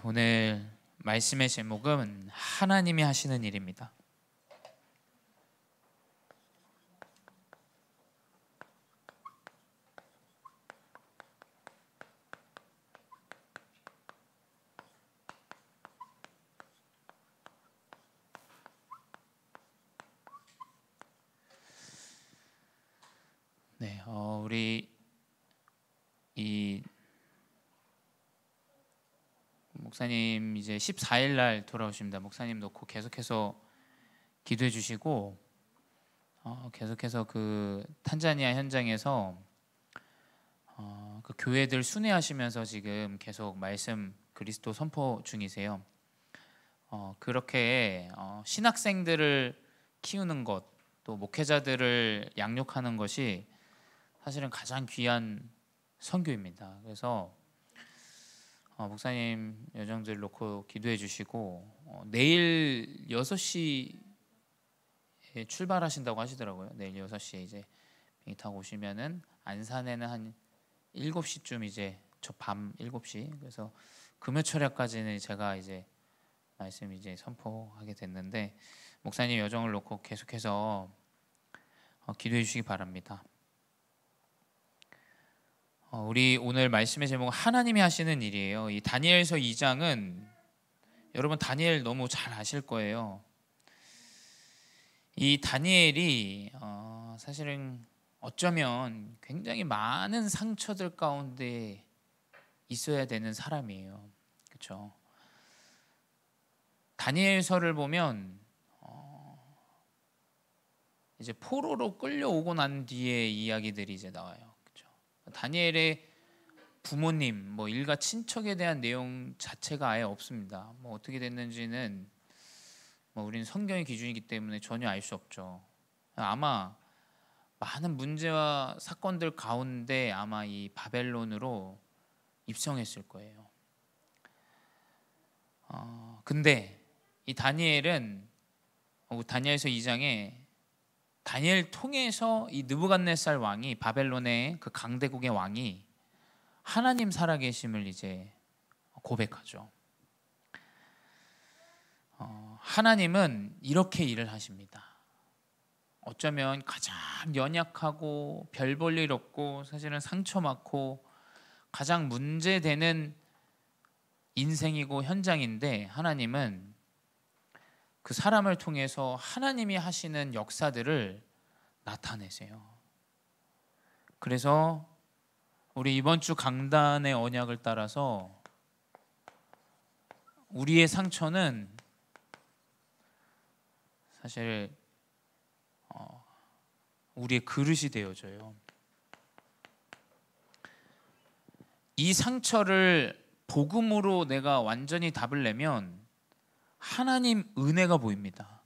오늘 말씀의 제목은 하나님이 하시는 일입니다. 우리 이 목사님 이제 14일 날 돌아오십니다. 목사님 놓고 계속해서 기도해 주시고 계속해서 그 탄자니아 현장에서 그 교회들 순회하시면서 지금 계속 말씀 그리스도 선포 중이세요. 그렇게 신학생들을 키우는 것, 또 목회자들을 양육하는 것이 사실은 가장 귀한 선교입니다. 그래서 목사님 여정들 놓고 기도해 주시고 내일 6시에 출발하신다고 하시더라고요. 내일 6시에 이제 비행기 타고 오시면은 안산에는 한 7시쯤 이제 저 밤 7시. 그래서 금요철야까지는 제가 이제 말씀 이제 선포하게 됐는데 목사님 여정을 놓고 계속해서 기도해 주시기 바랍니다. 우리 오늘 말씀의 제목은 하나님이 하시는 일이에요. 이 다니엘서 2장은 여러분 다니엘 너무 잘 아실 거예요. 이 다니엘이 사실은 어쩌면 굉장히 많은 상처들 가운데 있어야 되는 사람이에요. 그렇죠? 다니엘서를 보면 이제 포로로 끌려오고 난 뒤에 이야기들이 이제 나와요. 다니엘의 부모님, 뭐 일가 친척에 대한 내용 자체가 아예 없습니다. 뭐 어떻게 됐는지는 뭐 우리는 성경의 기준이기 때문에 전혀 알 수 없죠. 아마 많은 문제와 사건들 가운데 아마 이 바벨론으로 입성했을 거예요. 근데 이 다니엘은 다니엘서 2장에 다니엘 통해서 이 느부갓네살 왕이 바벨론의 그 강대국의 왕이 하나님 살아계심을 이제 고백하죠. 하나님은 이렇게 일을 하십니다. 어쩌면 가장 연약하고 별 볼 일 없고 사실은 상처 많고 가장 문제되는 인생이고 현장인데 하나님은 그 사람을 통해서 하나님이 하시는 역사들을 나타내세요. 그래서 우리 이번 주 강단의 언약을 따라서 우리의 상처는 사실 우리의 그릇이 되어져요. 이 상처를 복음으로 내가 완전히 답을 내면 하나님 은혜가 보입니다.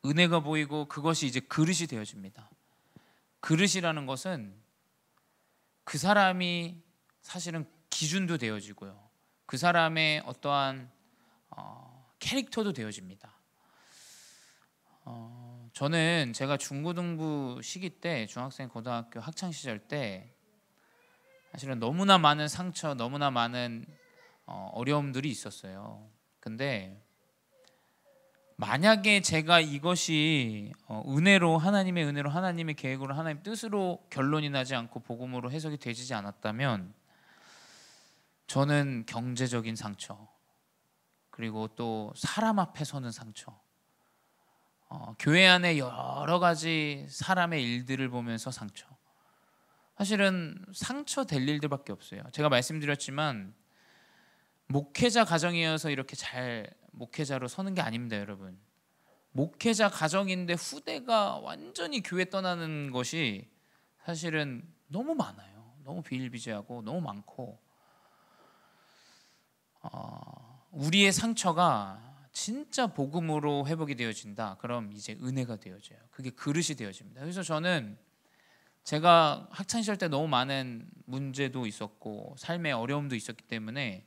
은혜가 보이고 그것이 이제 그릇이 되어집니다. 그릇이라는 것은 그 사람이 사실은 기준도 되어지고요. 그 사람의 어떠한 캐릭터도 되어집니다. 저는 제가 중고등부 시기 때 중학생 고등학교 학창 시절 때 사실은 너무나 많은 상처, 너무나 많은 어려움들이 있었어요. 근데 만약에 제가 이것이 은혜로 하나님의 은혜로 하나님의 계획으로 하나님의 뜻으로 결론이 나지 않고 복음으로 해석이 되지 않았다면 저는 경제적인 상처 그리고 또 사람 앞에 서는 상처 교회 안에 여러 가지 사람의 일들을 보면서 상처 사실은 상처 될 일들밖에 없어요. 제가 말씀드렸지만 목회자 가정이어서 이렇게 잘 목회자로 서는 게 아닙니다, 여러분. 목회자 가정인데 후대가 완전히 교회 떠나는 것이 사실은 너무 많아요. 너무 비일비재하고 너무 많고 우리의 상처가 진짜 복음으로 회복이 되어진다. 그럼 이제 은혜가 되어져요. 그게 그릇이 되어집니다. 그래서 저는 제가 학창시절 때 너무 많은 문제도 있었고 삶의 어려움도 있었기 때문에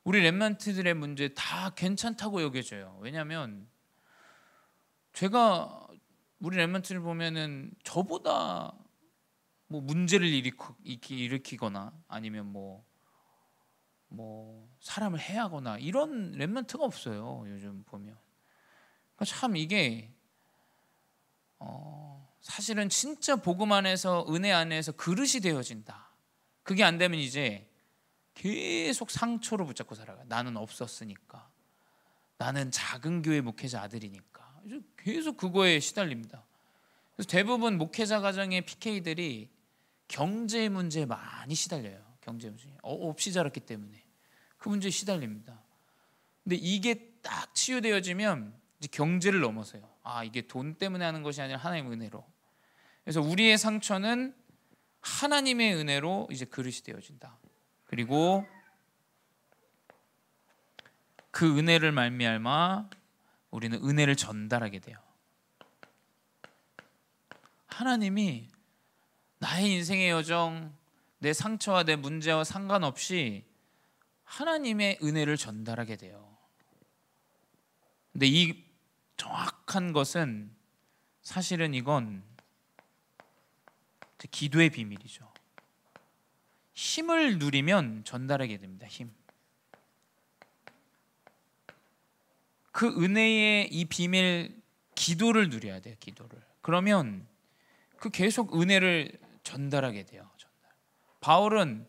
우리 렘넌트들의 문제 다 괜찮다고 여겨져요. 왜냐하면 제가 우리 렘넌트를 보면은 저보다 뭐 문제를 일으키거나 아니면 뭐 뭐 사람을 해하거나 이런 렘넌트가 없어요. 요즘 보면. 그러니까 참 이게 사실은 진짜 복음 안에서, 은혜 안에서 그릇이 되어진다. 그게 안 되면 이제 계속 상처로 붙잡고 살아가요. 나는 없었으니까, 나는 작은 교회 목회자 아들이니까 계속 그거에 시달립니다. 그래서 대부분 목회자 가정의 PK들이 경제 문제에 많이 시달려요. 경제 문제 없이 자랐기 때문에 그 문제에 시달립니다. 근데 이게 딱 치유되어지면 이제 경제를 넘어서요. 이게 돈 때문에 하는 것이 아니라 하나님의 은혜로. 그래서 우리의 상처는 하나님의 은혜로 이제 그릇이 되어진다. 그리고 그 은혜를 말미암아 우리는 은혜를 전달하게 돼요. 하나님이 나의 인생의 여정, 내 상처와 내 문제와 상관없이 하나님의 은혜를 전달하게 돼요. 근데 이 정확한 것은 사실은 이건 기도의 비밀이죠. 힘을 누리면 전달하게 됩니다. 힘. 그 은혜의 이 비밀, 기도를 누려야 돼요. 기도를. 그러면 그 계속 은혜를 전달하게 돼요. 바울은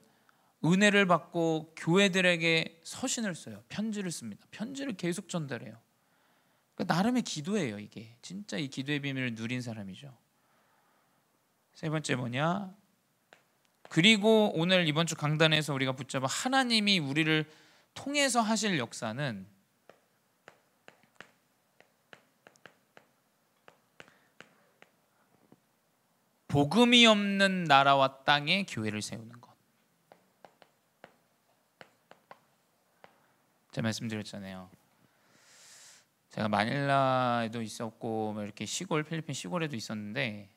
은혜를 받고 교회들에게 서신을 써요. 편지를 씁니다. 편지를 계속 전달해요. 그러니까 나름의 기도예요. 이게 진짜 이 기도의 비밀을 누린 사람이죠. 세 번째 뭐냐? 그리고 오늘 이번 주 강단에서 우리가 붙잡아 하나님이 우리를 통해서 하실 역사는 복음이 없는 나라와 땅에 교회를 세우는 것. 제가 말씀드렸잖아요. 제가 마닐라에도 있었고 이렇게 시골, 필리핀 시골에도 있었는데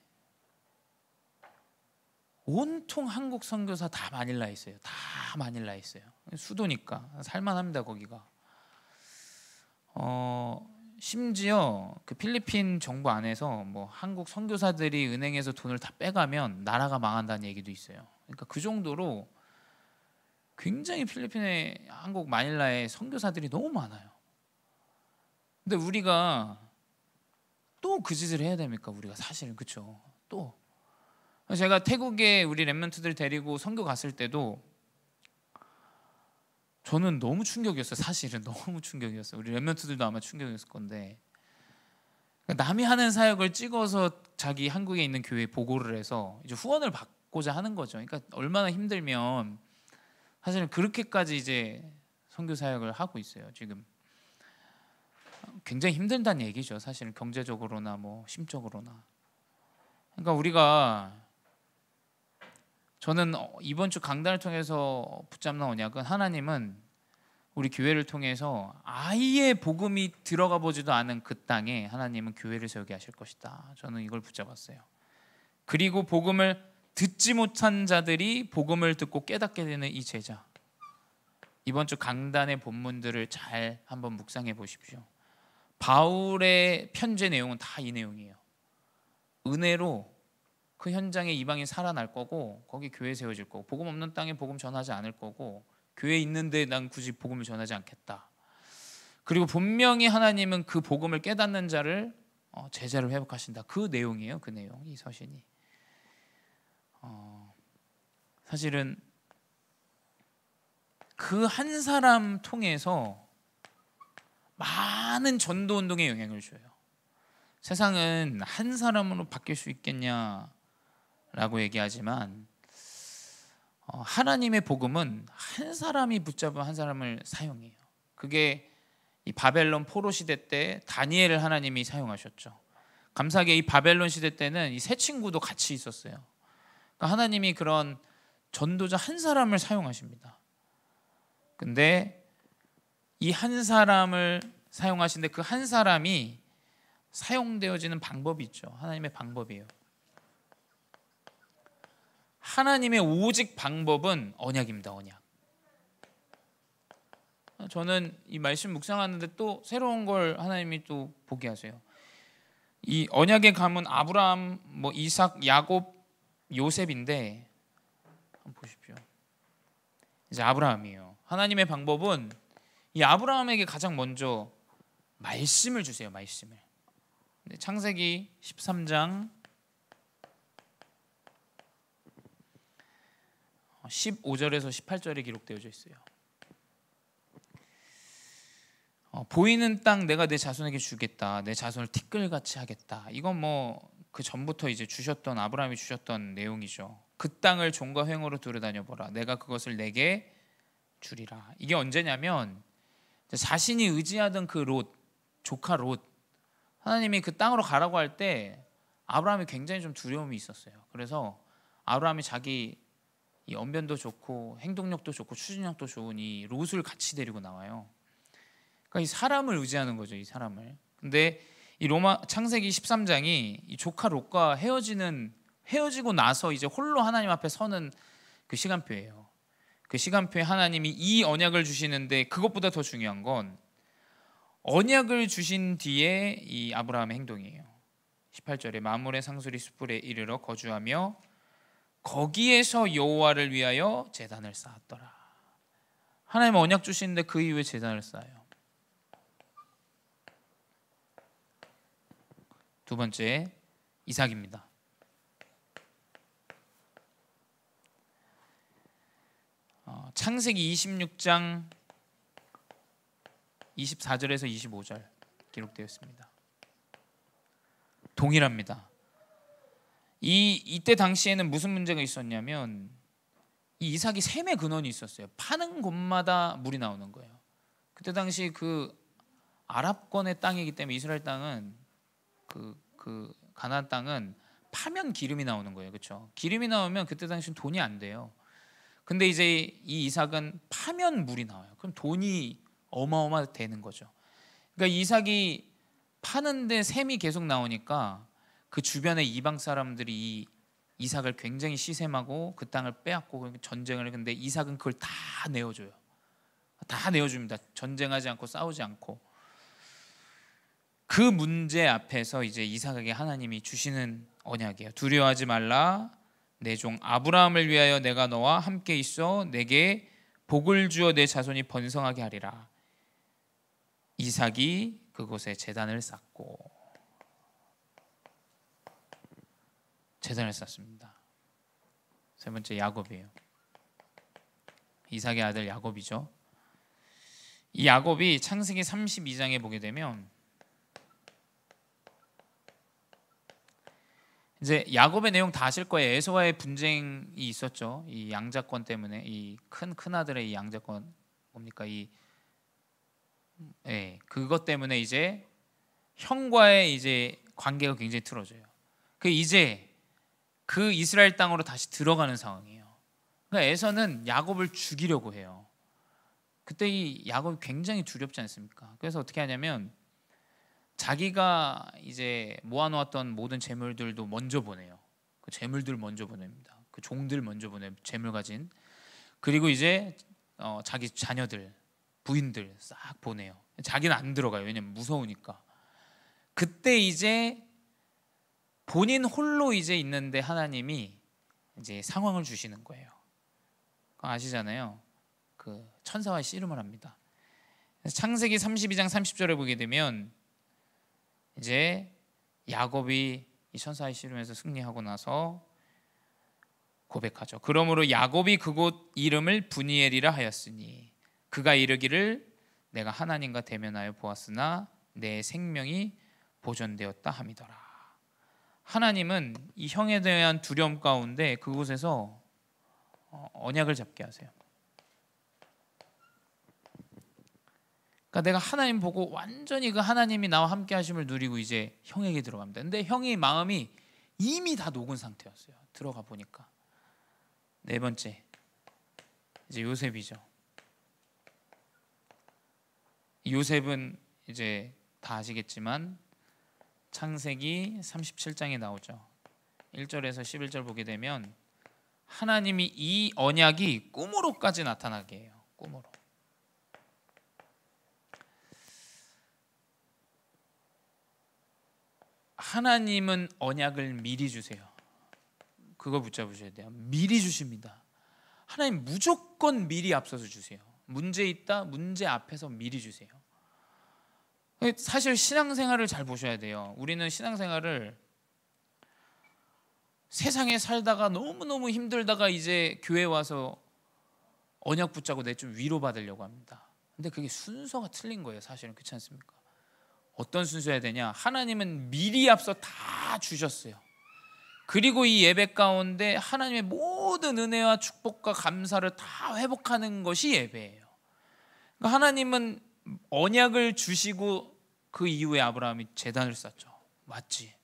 온통 한국 선교사 다 마닐라에 있어요. 다 마닐라에 있어요. 수도니까 살만합니다 거기가. 심지어 그 필리핀 정부 안에서 뭐 한국 선교사들이 은행에서 돈을 다 빼가면 나라가 망한다는 얘기도 있어요. 그러니까 그 정도로 굉장히 필리핀의 한국 마닐라에 선교사들이 너무 많아요. 근데 우리가 또 그 짓을 해야 됩니까? 우리가 사실은 그렇죠. 또 제가 태국에 우리 렘넌트들 데리고 선교 갔을 때도 저는 너무 충격이었어요. 사실은 너무 충격이었어요. 우리 렘넌트들도 아마 충격이었을 건데 남이 하는 사역을 찍어서 자기 한국에 있는 교회에 보고를 해서 이제 후원을 받고자 하는 거죠. 그러니까 얼마나 힘들면 사실은 그렇게까지 이제 선교 사역을 하고 있어요. 지금 굉장히 힘들다는 얘기죠. 사실은 경제적으로나 뭐 심적으로나. 그러니까 우리가 저는 이번 주 강단을 통해서 붙잡는 언약은 하나님은 우리 교회를 통해서 아예 복음이 들어가 보지도 않은 그 땅에 하나님은 교회를 세우게 하실 것이다. 저는 이걸 붙잡았어요. 그리고 복음을 듣지 못한 자들이 복음을 듣고 깨닫게 되는 이 제자. 이번 주 강단의 본문들을 잘 한번 묵상해 보십시오. 바울의 편지 내용은 다 이 내용이에요. 은혜로 그 현장에 이방인 살아날 거고 거기 교회 세워질 거고 복음 없는 땅에 복음 전하지 않을 거고 교회 있는데 난 굳이 복음을 전하지 않겠다. 그리고 분명히 하나님은 그 복음을 깨닫는 자를 제자를 회복하신다. 그 내용이에요. 그 내용, 이 서신이. 사실은 그 한 사람 통해서 많은 전도 운동에 영향을 줘요. 세상은 한 사람으로 바뀔 수 있겠냐라고 얘기하지만 하나님의 복음은 한 사람이 붙잡은 한 사람을 사용해요. 그게 이 바벨론 포로 시대 때 다니엘을 하나님이 사용하셨죠. 감사하게 이 바벨론 시대 때는 이 세 친구도 같이 있었어요. 그러니까 하나님이 그런 전도자 한 사람을 사용하십니다. 근데 이 한 사람을 사용하시는데 그 한 사람이 사용되어지는 방법이 있죠. 하나님의 방법이에요. 하나님의 오직 방법은 언약입니다. 언약. 저는 이 말씀 묵상하는데 또 새로운 걸 하나님이 또 보게 하세요. 이 언약의 가문 아브라함, 뭐 이삭, 야곱, 요셉인데 한번 보십시오. 이제 아브라함이에요. 하나님의 방법은 이 아브라함에게 가장 먼저 말씀을 주세요. 말씀을. 창세기 13장 15절에서 18절에 기록되어져 있어요. 보이는 땅 내가 내 자손에게 주겠다. 내 자손을 티끌같이 하겠다. 이건 뭐 그 전부터 이제 주셨던, 아브라함이 주셨던 내용이죠. 그 땅을 종과 횡으로 두루다녀 보라. 내가 그것을 내게 주리라. 이게 언제냐면 자신이 의지하던 그 롯, 조카 롯, 하나님이 그 땅으로 가라고 할 때 아브라함이 굉장히 좀 두려움이 있었어요. 그래서 아브라함이 자기 이 언변도 좋고 행동력도 좋고 추진력도 좋은 이 롯을 같이 데리고 나와요. 그러니까 이 사람을 의지하는 거죠, 이 사람을. 근데 이 로마 창세기 13장이 이 조카 롯과 헤어지고 나서 이제 홀로 하나님 앞에 서는 그 시간표예요. 그 시간표에 하나님이 이 언약을 주시는데, 그것보다 더 중요한 건 언약을 주신 뒤에 이 아브라함의 행동이에요. 18절에 만물의 상수리 숯불에 이르러 거주하며 거기에서 여호와를 위하여 제단을 쌓았더라. 하나님 언약 주시는데 그 이후에 제단을 쌓아요. 두 번째, 이삭입니다. 창세기 26장 24절에서 25절 기록되어 있습니다. 동일합니다. 이때 당시에는 무슨 문제가 있었냐면 이 이삭이 샘의 근원이 있었어요. 파는 곳마다 물이 나오는 거예요. 그때 당시 그 아랍권의 땅이기 때문에 이스라엘 땅은 그 가나안 땅은 파면 기름이 나오는 거예요. 그렇죠? 기름이 나오면 그때 당시는 돈이 안 돼요. 근데 이제 이 이삭은 파면 물이 나와요. 그럼 돈이 어마어마 되는 거죠. 그러니까 이삭이 파는데 샘이 계속 나오니까 그 주변의 이방 사람들이 이 이삭을 굉장히 시샘하고 그 땅을 빼앗고 전쟁을. 근데 이삭은 그걸 다 내어줘요. 다 내어줍니다. 전쟁하지 않고 싸우지 않고. 그 문제 앞에서 이제 이삭에게 하나님이 주시는 언약이에요. 두려워하지 말라. 내 종 아브라함을 위하여 내가 너와 함께 있어 내게 복을 주어 내 자손이 번성하게 하리라. 이삭이 그곳에 제단을 쌓고, 제단을 쌓습니다. 세 번째, 야곱이에요. 이삭의 아들 야곱이죠. 이 야곱이 창세기 32장에 보게 되면 이제 야곱의 내용 다 아실 거예요. 에서와의 분쟁이 있었죠. 이 양자권 때문에, 이 큰 아들의 이 양자권 뭡니까? 그것 때문에 이제 형과의 이제 관계가 굉장히 틀어져요. 그 이제 그 이스라엘 땅으로 다시 들어가는 상황이에요. 그러니까 에서는 야곱을 죽이려고 해요. 그때 이 야곱이 굉장히 두렵지 않습니까? 그래서 어떻게 하냐면 자기가 이제 모아놓았던 모든 재물들도 먼저 보내요. 그 재물들 먼저 보냅니다. 그 종들 먼저 보내, 재물 가진. 그리고 이제 자기 자녀들, 부인들 싹 보내요. 자기는 안 들어가요. 왜냐면 무서우니까. 그때 이제 본인 홀로 이제 있는데 하나님이 이제 상황을 주시는 거예요. 아시잖아요. 그 천사와 씨름을 합니다. 창세기 32장 30절에 보게 되면 이제 야곱이 이 천사의 씨름에서 승리하고 나서 고백하죠. 그러므로 야곱이 그곳 이름을 브니엘이라 하였으니 그가 이르기를 내가 하나님과 대면하여 보았으나 내 생명이 보존되었다 함이더라. 하나님은 이 형에 대한 두려움 가운데 그곳에서 언약을 잡게 하세요. 그러니까 내가 하나님 보고 완전히 그 하나님이 나와 함께 하심을 누리고 이제 형에게 들어갑니다. 근데 형의 마음이 이미 다 녹은 상태였어요. 들어가 보니까. 네 번째, 이제 요셉이죠. 요셉은 이제 다 아시겠지만 창세기 37장에 나오죠. 1절에서 11절 보게 되면 하나님이 이 언약이 꿈으로까지 나타나게 해요. 꿈으로. 하나님은 언약을 미리 주세요. 그거 붙잡으셔야 돼요. 미리 주십니다. 하나님 무조건 미리 앞서서 주세요. 문제 있다, 문제 앞에서 미리 주세요. 사실 신앙생활을 잘 보셔야 돼요. 우리는 신앙생활을 세상에 살다가 너무너무 힘들다가 이제 교회 와서 언약 붙잡고 내 좀 위로받으려고 합니다. 근데 그게 순서가 틀린 거예요. 사실은 그렇지 않습니까? 어떤 순서여야 되냐? 하나님은 미리 앞서 다 주셨어요. 그리고 이 예배 가운데 하나님의 모든 은혜와 축복과 감사를 다 회복하는 것이 예배예요. 그러니까 하나님은 언약을 주시고 그 이후에 아브라함이 제단을 쌓죠. 맞지?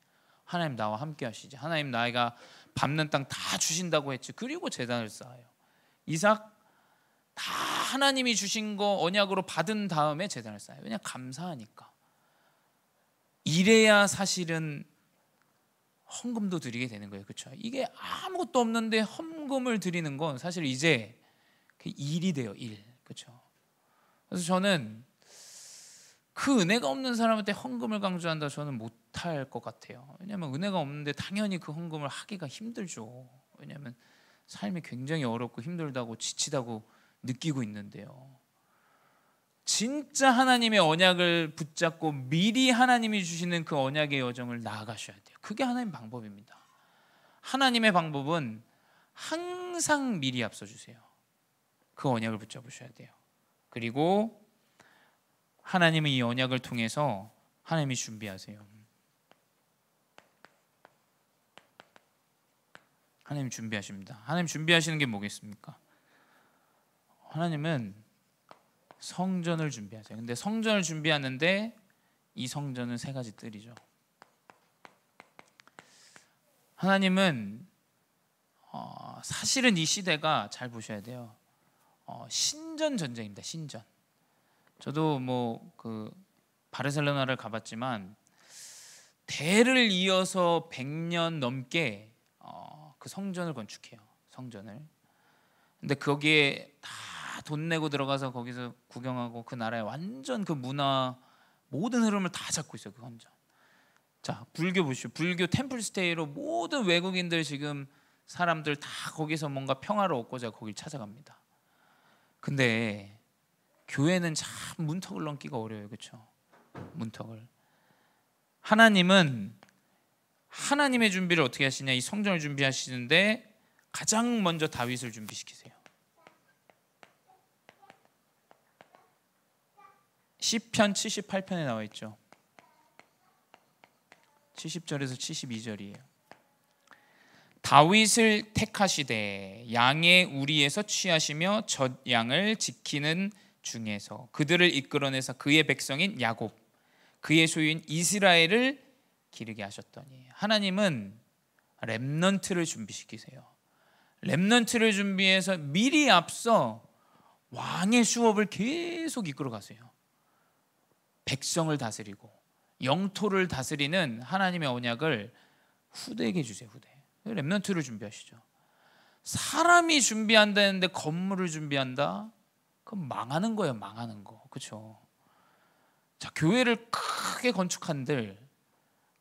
하나님 나와 함께 하시지. 하나님 나이가 밟는 땅 다 주신다고 했지. 그리고 제단을 쌓아요. 이삭 다 하나님이 주신 거 언약으로 받은 다음에 제단을 쌓아요. 왜냐? 감사하니까. 이래야 사실은 헌금도 드리게 되는 거예요. 그렇죠? 이게 아무것도 없는데 헌금을 드리는 건 사실 이제 일이 돼요. 일. 그렇죠? 그래서 저는 그 은혜가 없는 사람한테 헌금을 강조한다, 저는 못할 것 같아요. 왜냐하면 은혜가 없는데 당연히 그 헌금을 하기가 힘들죠. 왜냐하면 삶이 굉장히 어렵고 힘들다고 지치다고 느끼고 있는데요. 진짜 하나님의 언약을 붙잡고 미리 하나님이 주시는 그 언약의 여정을 나아가셔야 돼요. 그게 하나님의 방법입니다. 하나님의 방법은 항상 미리 앞서 주세요. 그 언약을 붙잡으셔야 돼요. 그리고 하나님은 이 언약을 통해서 하나님이 준비하세요. 하나님 준비하십니다. 하나님 준비하시는 게 뭐겠습니까? 하나님은 성전을 준비하세요. 근데 성전을 준비하는데 이 성전은 세 가지 뜰이죠. 하나님은 사실은 이 시대가 잘 보셔야 돼요. 신전 전쟁입니다. 신전. 저도 그 바르셀로나를 가봤지만 대를 이어서 100년 넘게 그 성전을 건축해요. 성전을. 근데 거기에 다 돈 내고 들어가서 거기서 구경하고 그 나라의 완전 그 문화 모든 흐름을 다 잡고 있어요. 그 성전. 자, 불교 보시죠. 불교 템플스테이로 모든 외국인들 지금 사람들 다 거기서 뭔가 평화를 얻고자 거길 찾아갑니다. 근데 교회는 참 문턱을 넘기가 어려워요. 그렇죠? 문턱을. 하나님은 하나님의 준비를 어떻게 하시냐? 이 성전을 준비하시는데 가장 먼저 다윗을 준비시키세요. 시편 78편에 나와 있죠. 70절에서 72절이에요. 다윗을 택하시되 양의 우리에서 취하시며 젖 양을 지키는 중에서 그들을 이끌어내서 그의 백성인 야곱 그의 소유인 이스라엘을 기르게 하셨더니. 하나님은 렘넌트를 준비시키세요. 렘넌트를 준비해서 미리 앞서 왕의 수업을 계속 이끌어 가세요. 백성을 다스리고 영토를 다스리는 하나님의 언약을 후대에게 주세요. 후대. 렘넌트를 준비하시죠. 사람이 준비한다는데 건물을 준비한다? 그럼 망하는 거예요. 망하는 거. 그렇죠? 자, 교회를 크게 건축한들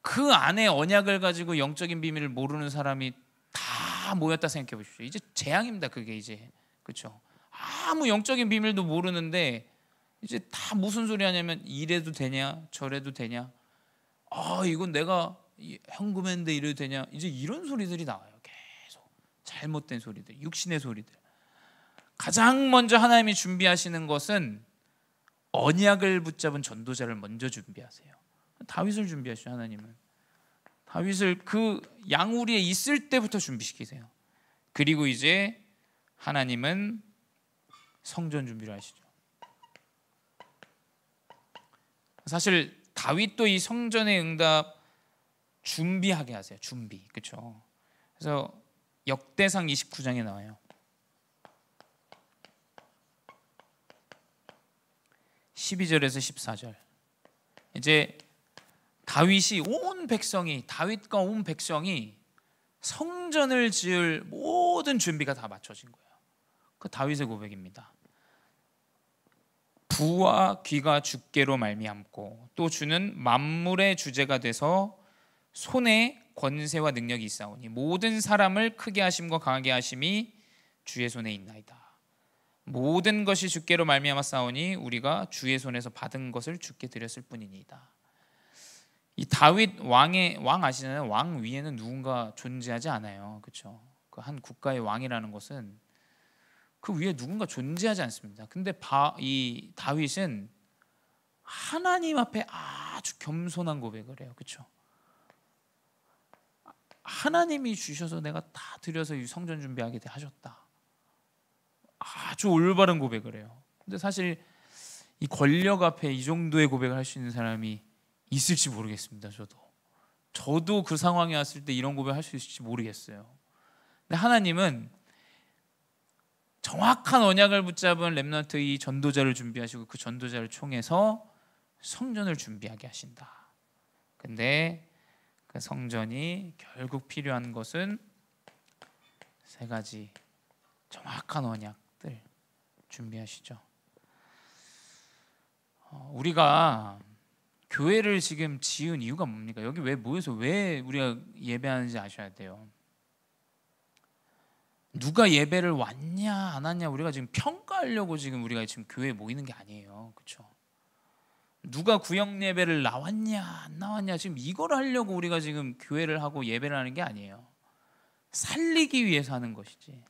그 안에 언약을 가지고 영적인 비밀을 모르는 사람이 다 모였다 생각해 보십시오. 이제 재앙입니다. 그게 이제. 그렇죠? 아무 영적인 비밀도 모르는데 이제 다 무슨 소리 하냐면 이래도 되냐 저래도 되냐, 이건 내가 현금했는데 이래도 되냐, 이제 이런 소리들이 나와요. 계속 잘못된 소리들, 육신의 소리들. 가장 먼저 하나님이 준비하시는 것은 언약을 붙잡은 전도자를 먼저 준비하세요. 다윗을 준비하시죠. 하나님은 다윗을 그 양우리에 있을 때부터 준비시키세요. 그리고 이제 하나님은 성전 준비를 하시죠. 사실 다윗도 이 성전의 응답 준비하게 하세요. 준비. 그렇죠? 그래서 역대상 29장에 나와요. 12절에서 14절. 이제 다윗과 온 백성이 성전을 지을 모든 준비가 다 맞춰진 거예요. 그 다윗의 고백입니다. 부와 귀가 주께로 말미암고 또 주는 만물의 주제가 돼서 손에 권세와 능력이 있사오니 모든 사람을 크게 하심과 강하게 하심이 주의 손에 있나이다. 모든 것이 주께로 말미암아 싸우니 우리가 주의 손에서 받은 것을 주께 드렸을 뿐이니이다. 이 다윗 왕 아시잖아요. 왕 위에는 누군가 존재하지 않아요. 그렇죠? 그 한 국가의 왕이라는 것은 그 위에 누군가 존재하지 않습니다. 근데 이 다윗은 하나님 앞에 아주 겸손한 고백을 해요. 그렇죠? 하나님이 주셔서 내가 다 드려서 이 성전 준비하게 하셨다. 아주 올바른 고백을 해요. 근데 사실 이 권력 앞에 이 정도의 고백을 할 수 있는 사람이 있을지 모르겠습니다. 저도 그 상황에 왔을 때 이런 고백을 할 수 있을지 모르겠어요. 근데 하나님은 정확한 언약을 붙잡은 렘넌트 이 전도자를 준비하시고 그 전도자를 통해서 성전을 준비하게 하신다. 근데 그 성전이 결국 필요한 것은 세 가지 정확한 언약들 준비하시죠. 우리가 교회를 지금 지은 이유가 뭡니까? 여기 왜 모여서 왜 우리가 예배하는지 아셔야 돼요. 누가 예배를 왔냐 안 왔냐 우리가 지금 평가하려고 지금 우리가 지금 교회에 모이는 게 아니에요. 그렇죠? 누가 구역 예배를 나왔냐 안 나왔냐 지금 이걸 하려고 우리가 지금 교회를 하고 예배를 하는 게 아니에요. 살리기 위해서 하는 것이지.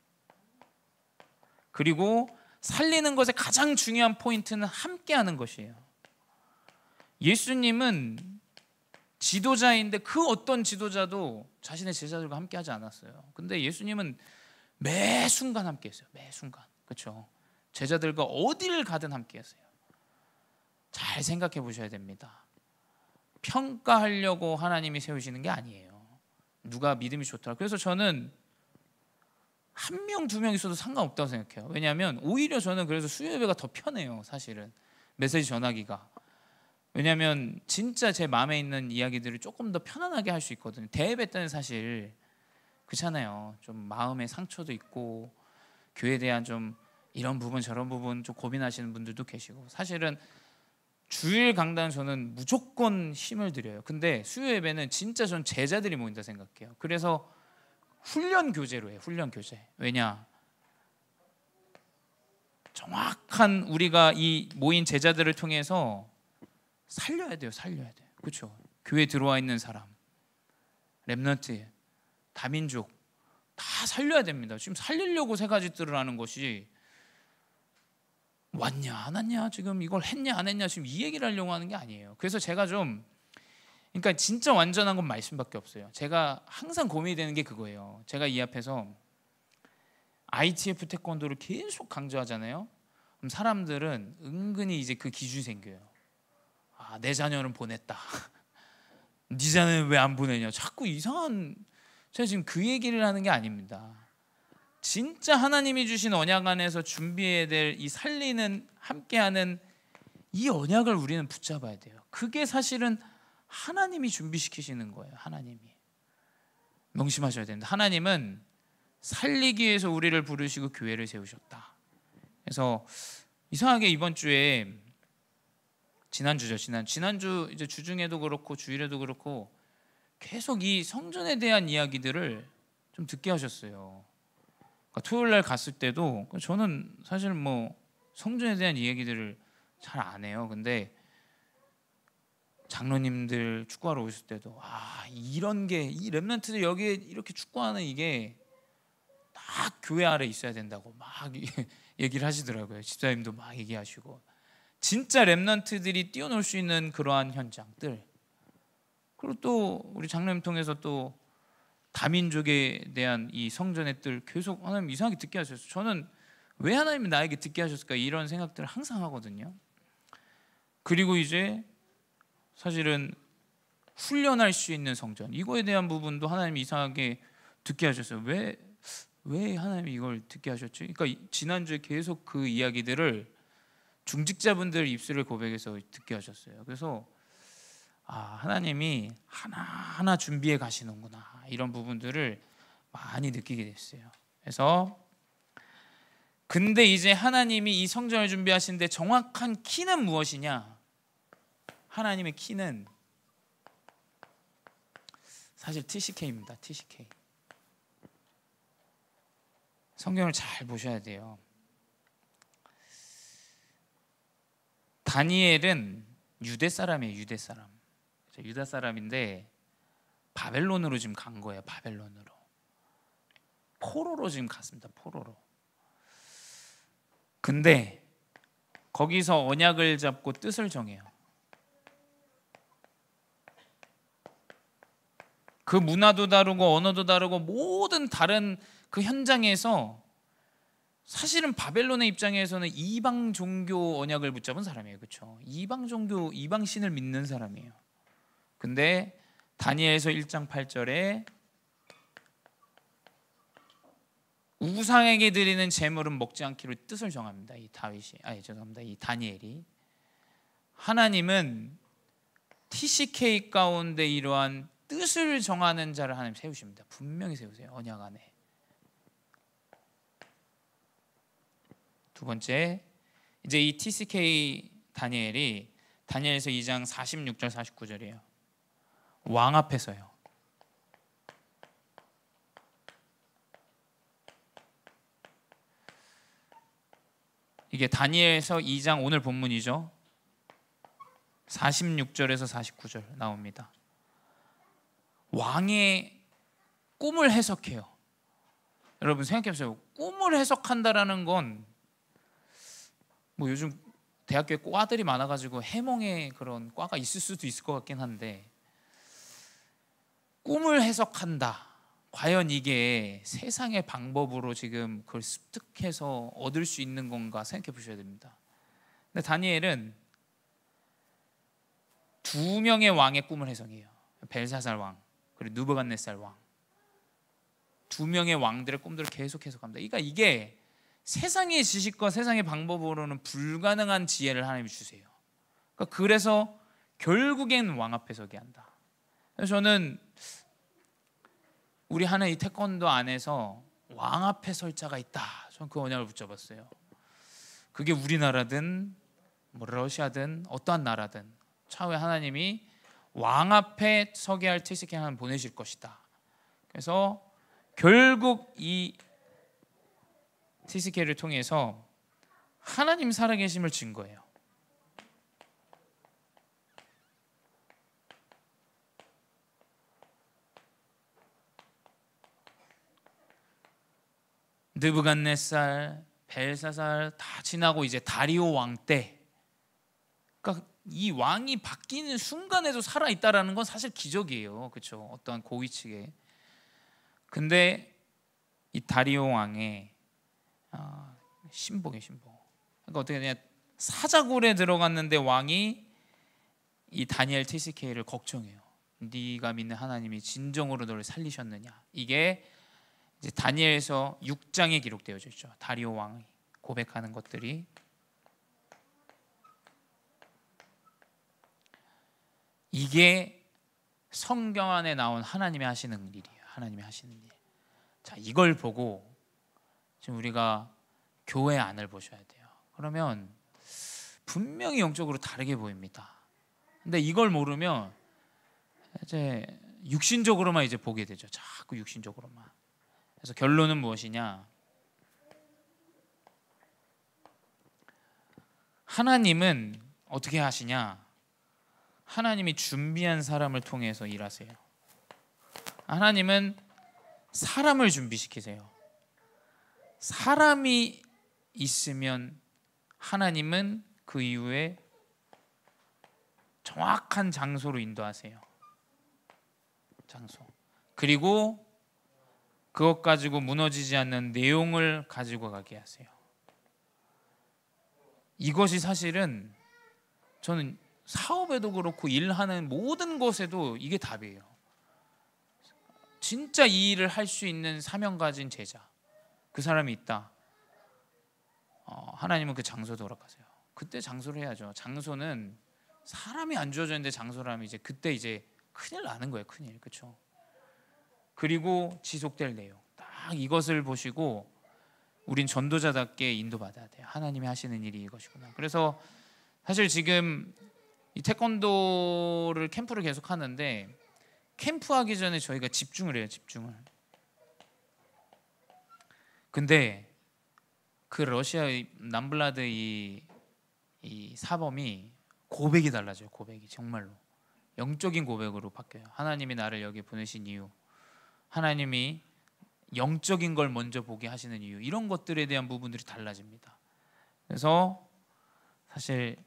그리고 살리는 것의 가장 중요한 포인트는 함께 하는 것이에요. 예수님은 지도자인데 그 어떤 지도자도 자신의 제자들과 함께 하지 않았어요. 근데 예수님은 매 순간 함께 했어요. 매 순간. 그렇죠? 제자들과 어디를 가든 함께 했어요. 잘 생각해 보셔야 됩니다. 평가하려고 하나님이 세우시는 게 아니에요. 누가 믿음이 좋더라. 그래서 저는 한 명, 두 명 있어도 상관없다고 생각해요. 왜냐하면 오히려 저는 그래서 수요 예배가 더 편해요. 사실은 메시지 전하기가. 왜냐하면 진짜 제 마음에 있는 이야기들을 조금 더 편안하게 할 수 있거든요. 대예배 때는 사실 그렇잖아요. 좀 마음의 상처도 있고 교회에 대한 좀 이런 부분 저런 부분 좀 고민하시는 분들도 계시고 사실은 주일 강단 저는 무조건 힘을 드려요. 근데 수요 예배는 진짜 전 제자들이 모인다 생각해요. 그래서 훈련 교제로 해요. 훈련 교제. 왜냐? 정확한 우리가 이 모인 제자들을 통해서 살려야 돼요. 살려야 돼요. 그렇죠? 교회 들어와 있는 사람, 렘넌트, 다민족 다 살려야 됩니다. 지금 살리려고 세 가지 뜰을 하는 것이 왔냐 안 왔냐 지금 이걸 했냐 안 했냐 지금 이 얘기를 하려고 하는 게 아니에요. 그래서 제가 좀 그러니까 진짜 완전한 건 말씀밖에 없어요. 제가 항상 고민이 되는 게 그거예요. 제가 이 앞에서 ITF 태권도를 계속 강조하잖아요. 그럼 사람들은 은근히 이제 그 기준이 생겨요. 아, 내 자녀는 보냈다. 네 자녀는 왜 안 보내냐. 자꾸 이상한 제가 지금 그 얘기를 하는 게 아닙니다. 진짜 하나님이 주신 언약 안에서 준비해야 될 이 살리는 함께하는 이 언약을 우리는 붙잡아야 돼요. 그게 사실은 하나님이 준비시키시는 거예요. 하나님이 명심하셔야 됩니다. 하나님은 살리기 위해서 우리를 부르시고 교회를 세우셨다. 그래서 이상하게 이번 주에 지난주 이제 주중에도 그렇고 주일에도 그렇고 계속 이 성전에 대한 이야기들을 좀 듣게 하셨어요. 그러니까 토요일 날 갔을 때도 저는 사실 뭐 성전에 대한 이야기들을 잘 안 해요. 근데 장로님들 축구하러 오실 때도 이런 게 이 렘넌트들 여기에 이렇게 축구하는 이게 딱 교회 아래 있어야 된다고 막 얘기를 하시더라고요. 집사님도 막 얘기하시고 진짜 렘넌트들이 뛰어놀 수 있는 그러한 현장들. 그리고 또 우리 장로님 통해서 또 다민족에 대한 이 성전의 뜰 계속 하나님 이상하게 듣게 하셨어요. 저는 왜 하나님이 나에게 듣게 하셨을까 이런 생각들을 항상 하거든요. 그리고 이제 사실은 훈련할 수 있는 성전 이거에 대한 부분도 하나님이 이상하게 듣게 하셨어요. 왜 하나님이 이걸 듣게 하셨지? 그러니까 지난주에 계속 그 이야기들을 중직자분들 입술을 고백해서 듣게 하셨어요. 그래서 하나님이 하나하나 준비해 가시는구나 이런 부분들을 많이 느끼게 됐어요. 그래서 근데 이제 하나님이 이 성전을 준비하시는데 정확한 키는 무엇이냐? 하나님의 키는 사실 TCK입니다. TCK. 성경을 잘 보셔야 돼요. 다니엘은 유대 사람이에요. 유대 사람. 유다 사람인데 바벨론으로 지금 간 거예요. 바벨론으로. 포로로 지금 갔습니다. 포로로. 근데 거기서 언약을 잡고 뜻을 정해요. 그 문화도 다르고 언어도 다르고 모든 다른 그 현장에서 사실은 바벨론의 입장에서는 이방 종교 언약을 붙잡은 사람이에요. 그렇죠? 이방 종교, 이방 신을 믿는 사람이에요. 근데 다니엘서 1장 8절에 우상에게 드리는 제물은 먹지 않기로 뜻을 정합니다. 이 다니엘이. 하나님은 TCK 가운데 이러한 뜻을 정하는 자를 하나님 세우십니다. 분명히 세우세요. 언약 안에. 두 번째, 이제 이 TCK 다니엘이 다니엘서 2장 46절 49절이에요. 왕 앞에서요. 이게 다니엘서 2장 오늘 본문이죠. 46절에서 49절 나옵니다. 왕의 꿈을 해석해요. 여러분 생각해보세요. 꿈을 해석한다라는 건 뭐 요즘 대학교에 과들이 많아가지고 해몽의 그런 과가 있을 수도 있을 것 같긴 한데, 꿈을 해석한다. 과연 이게 세상의 방법으로 지금 그걸 습득해서 얻을 수 있는 건가 생각해 보셔야 됩니다. 근데 다니엘은 두 명의 왕의 꿈을 해석해요. 벨사살 왕 그리고 느부갓네살 왕. 두 명의 왕들의 꿈들을 계속 해석합니다. 그러니까 이게 세상의 지식과 세상의 방법으로는 불가능한 지혜를 하나님이 주세요. 그래서 결국엔 왕 앞에 서게 한다. 그래서 저는 우리 하는 이 태권도 안에서 왕 앞에 설 자가 있다. 저는 그 언약을 붙잡았어요. 그게 우리나라든 뭐 러시아든 어떠한 나라든 차후에 하나님이 왕 앞에 서게 할 TCK 하나님 보내실 것이다. 그래서 결국 이 TCK를 통해서 하나님 살아계심을 증거해요. 느부갓네살, 벨사살 다 지나고 이제 다리오 왕 때, 그러니까 이 왕이 바뀌는 순간에도 살아 있다라는 건 사실 기적이에요. 그렇죠? 어떠한 고위층에. 근데 이 다리오 왕의 신복이에요, 신복. 그러니까 어떻게 그냥 사자굴에 들어갔는데 왕이 이 다니엘 TCK를 걱정해요. 네가 믿는 하나님이 진정으로 너를 살리셨느냐. 이게 이제 다니엘서 6장에 기록되어져 있죠. 다리오 왕이 고백하는 것들이. 이게 성경 안에 나온 하나님이 하시는 일이에요. 하나님이 하시는 일. 자, 이걸 보고 지금 우리가 교회 안을 보셔야 돼요. 그러면 분명히 영적으로 다르게 보입니다. 근데 이걸 모르면 이제 육신적으로만 이제 보게 되죠. 자꾸 육신적으로만. 그래서 결론은 무엇이냐? 하나님은 어떻게 하시냐? 하나님이 준비한 사람을 통해서 일하세요. 하나님은 사람을 준비시키세요. 사람이 있으면 하나님은 그 이후에 정확한 장소로 인도하세요. 장소. 그리고 그것 가지고 무너지지 않는 내용을 가지고 가게 하세요. 이것이 사실은 저는 사업에도 그렇고 일하는 모든 것에도 이게 답이에요. 진짜 이 일을 할 수 있는 사명 가진 제자, 그 사람이 있다. 하나님은 그 장소도 허락하세요. 그때 장소를 해야죠. 장소는 사람이 안 주어져 있는데 장소라면 이제 그때 이제 큰일 나는 거예요. 큰일. 그렇죠? 그리고 지속될 내용. 딱 이것을 보시고 우린 전도자답게 인도받아야 돼요. 하나님이 하시는 일이 이것이구나. 그래서 사실 지금 이 태권도를 캠프를 계속 하는데 캠프하기 전에 저희가 집중을 해요. 집중을. 근데 그 러시아 남블라드 이 이 사범이 고백이 달라져요. 고백이 정말로 영적인 고백으로 바뀌어요. 하나님이 나를 여기 보내신 이유, 하나님이 영적인 걸 먼저 보게 하시는 이유, 이런 것들에 대한 부분들이 달라집니다. 그래서 사실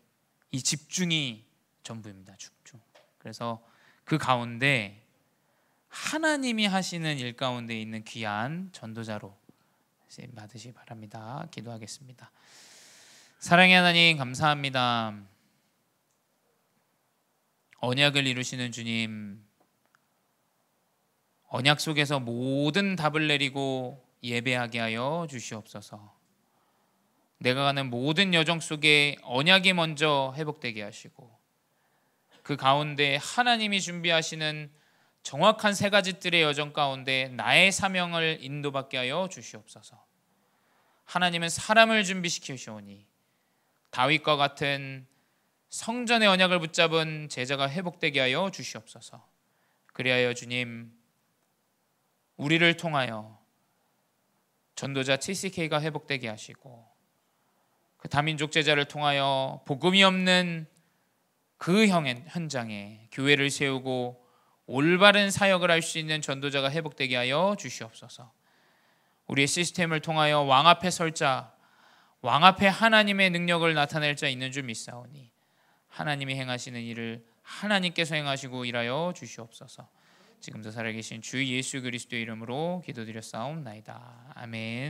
이 집중이 전부입니다. 집중. 그래서 그 가운데 하나님이 하시는 일 가운데 있는 귀한 전도자로 받으시기 바랍니다. 기도하겠습니다. 사랑의 하나님, 감사합니다. 언약을 이루시는 주님, 언약 속에서 모든 답을 내리고 예배하게 하여 주시옵소서. 내가 가는 모든 여정 속에 언약이 먼저 회복되게 하시고, 그 가운데 하나님이 준비하시는 정확한 세 가지 뜰의 여정 가운데 나의 사명을 인도받게 하여 주시옵소서. 하나님은 사람을 준비시키시오니 다윗과 같은 성전의 언약을 붙잡은 제자가 회복되게 하여 주시옵소서. 그리하여 주님, 우리를 통하여 전도자 TCK가 회복되게 하시고, 그 다민족 제자를 통하여 복음이 없는 그 현장에 교회를 세우고 올바른 사역을 할 수 있는 전도자가 회복되게 하여 주시옵소서. 우리의 시스템을 통하여 왕 앞에 설 자, 왕 앞에 하나님의 능력을 나타낼 자 있는 줄 믿사오니 하나님이 행하시는 일을 하나님께서 행하시고 일하여 주시옵소서. 지금도 살아계신 주 예수 그리스도의 이름으로 기도드렸사옵나이다. 아멘.